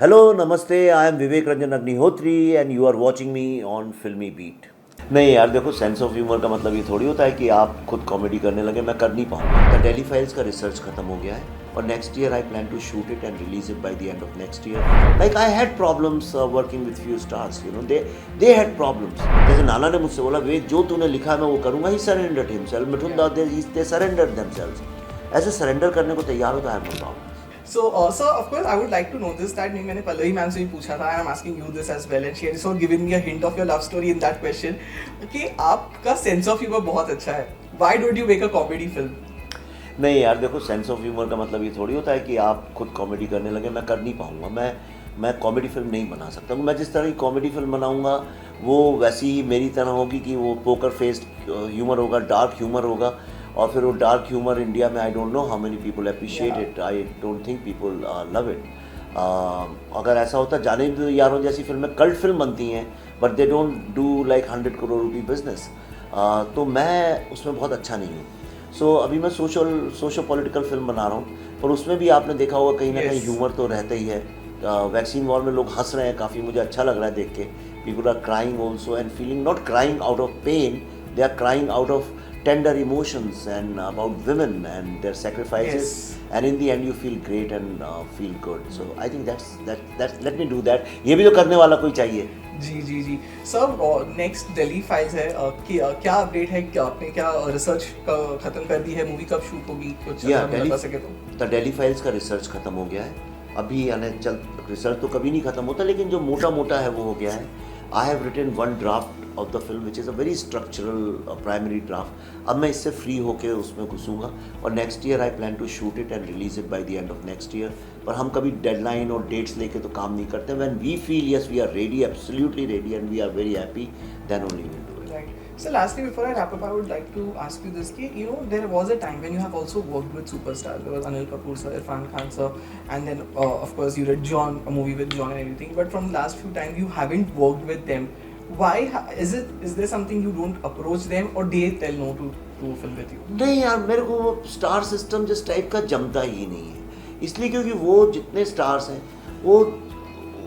Hello नमस्ते, I am Vivek Ranjan Agnihotri and you are watching me on Filmibeat. नहीं यार देखो, सेंस ऑफ ह्यूमर का मतलब ये थोड़ी होता है कि आप खुद कॉमेडी करने लगे, मैं कर नहीं पाऊंगा। द डेली फाइल्स का रिसर्च खत्म हो गया है और next year I plan to shoot it and release it by the end of next year. Like I had problems working with few stars, you know, they had problems. जैसे नाना ने मुझसे बोला, वे जो तूने लिखा है मैं वो करूंगा, he surrendered himself. Mithun Das they surrendered themselves. ऐसे सरेंडर करने को तैयार हो तो I have no problem. So, sir, of course, I would like to know this that मैंने पल्लवी मैम से भी पूछा था, and I'm asking you this as well, and she has also given me a hint of your love story in that question कि आपका sense of humor बहुत अच्छा है. Why don't you make a comedy film? नहीं यार देखो, sense of humour का मतलब ये थोड़ी होता है कि आप खुद कॉमेडी करने लगे, मैं कर नहीं पाऊंगा। मैं कॉमेडी फिल्म नहीं बना सकता। मैं जिस तरह की कॉमेडी फिल्म बनाऊंगा वो वैसी ही मेरी तरह होगी कि वो पोकर फेस्ड ह्यूमर होगा, डार्क ह्यूमर होगा। और फिर वो डार्क ह्यूमर इंडिया में I don't know how many people appreciate it, I don't think people love it. अगर ऐसा होता, जाने भी तो यारों जैसी फिल्में कल्ट फिल्म बनती हैं but they don't do like 100 crore rupee business. तो मैं उसमें बहुत अच्छा नहीं हूँ। सो अभी मैं सोशो पॉलिटिकल फिल्म बना रहा हूँ, पर उसमें भी आपने देखा होगा कहीं ना कहीं ह्यूमर तो रहता ही है। वैक्सीन वॉर में लोग हंस रहे हैं, काफ़ी मुझे अच्छा लग रहा है देख के। People are crying also and feeling, not crying out of pain, they are crying out of tender emotions and about women and their sacrifices. Yes. And in the end you feel great and feel good. So I think that's let me do that. ये भी तो करने वाला कोई चाहिए। जी sir, next Delhi files है कि क्या अपडेट है, क्या आपने क्या रिसर्च खत्म कर दी है, मूवी कब शूट होगी, कुछ हमें बता सके तो। द डेली फाइल्स का रिसर्च खत्म हो गया है अभी। यानी चल, रिसर्च तो कभी नहीं खत्म होता, लेकिन जो मोटा मोटा है वो हो गया है। I have written one draft of the film which is a very structural primary draft. अब मैं इससे फ्री होकर उसमें घुसूँगा और next year I plan to shoot it and release it by the end of next year. पर हम कभी डेडलाइन और डेट्स लेके तो काम नहीं करते। When we feel yes we are ready, absolutely ready and we are very happy, then only we do it. Right. So lastly, before I wrap up, I would like to ask you this: कि you know there was a time when you have also worked with superstars. There was Anil Kapoor sir, Irfan Khan sir, and then of course you did John, a movie with John and everything. But from the last few times you haven't worked with them. Why is it? Is there something you don't approach them, or they tell no to film with you? नहीं यार, मेरे को वो star system जिस type का जमता ही नहीं है। इसलिए क्योंकि वो जितने स्टार्स हैं वो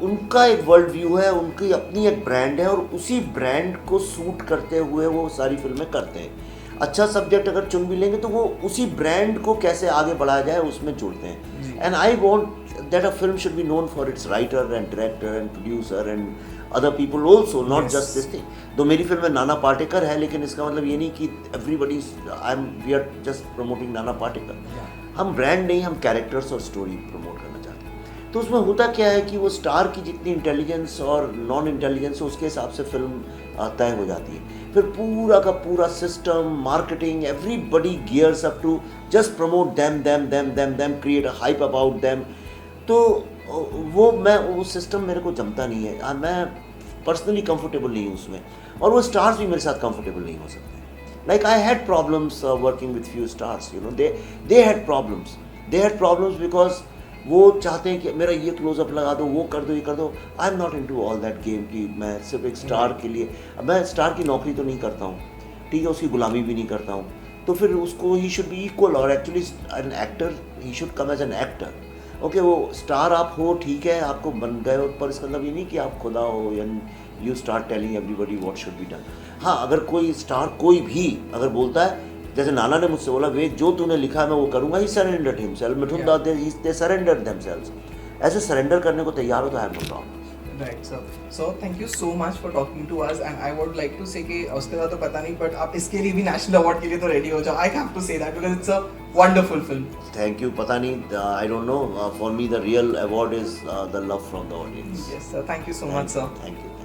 उनका एक वर्ल्ड व्यू है, उनकी अपनी एक ब्रांड है और उसी ब्रांड को सूट करते हुए वो सारी फिल्में करते हैं। अच्छा सब्जेक्ट अगर चुन भी लेंगे तो वो उसी ब्रांड को कैसे आगे बढ़ाया जाए उसमें जुड़ते हैं। And I want that a film should be known for its writer and director and producer and other people also, not just this thing. तो मेरी फिल्म में नाना पाटेकर है, लेकिन इसका मतलब ये नहीं कि everybody we are just promoting Nana Patekar. हम ब्रांड नहीं, हम कैरेक्टर्स और स्टोरी प्रमोट करना चाहते हैं। तो उसमें होता क्या है कि वो स्टार की जितनी इंटेलिजेंस और नॉन इंटेलिजेंस है उसके हिसाब से फिल्म तय हो जाती है। फिर पूरा का पूरा system, marketing, everybody gears up to just promote them, create a hype about them. तो वो सिस्टम मेरे को जमता नहीं है। मैं पर्सनली कंफर्टेबल नहीं हूँ उसमें, और वो स्टार्स भी मेरे साथ कंफर्टेबल नहीं हो सकते। Like I had problems working with few stars, you know, they had problems because वो चाहते हैं कि मेरा ये क्लोजअप लगा दो, वो कर दो, ये कर दो। I am not into all that game कि मैं सिर्फ एक स्टार के लिए, मैं स्टार की नौकरी तो नहीं करता हूँ, ठीक है, उसकी गुलामी भी नहीं करता हूँ। तो फिर उसको ही शुड बी इक्वल, और actually an actor he should come as an actor. Okay, वो स्टार आप हो, ठीक है, आपको बन गए हो, पर इसका मतलब ये नहीं कि आप खुदा हो and you start telling everybody what should be done. हाँ, अगर कोई स्टार कोई भी अगर बोलता है, जैसे नाना ने मुझसे बोला, वे जो तूने लिखा है मैं वो करूँगा, he surrendered himself. Mithun Das they surrendered themselves. ऐसे सरेंडर करने को तैयार हो तो I have no problem. Right, sir. So thank you so much for talking to us, and I would like to say कि उसके बाद तो पता नहीं, but आप इसके लिए भी नेशनल अवार्ड के लिए तो रेडी हो जाओ। I have to say that because it's a wonderful film. Thank you. पता नहीं, I don't know, for me the real award is the love from the audience. Yes, sir. Thank you so much, sir. Thank you.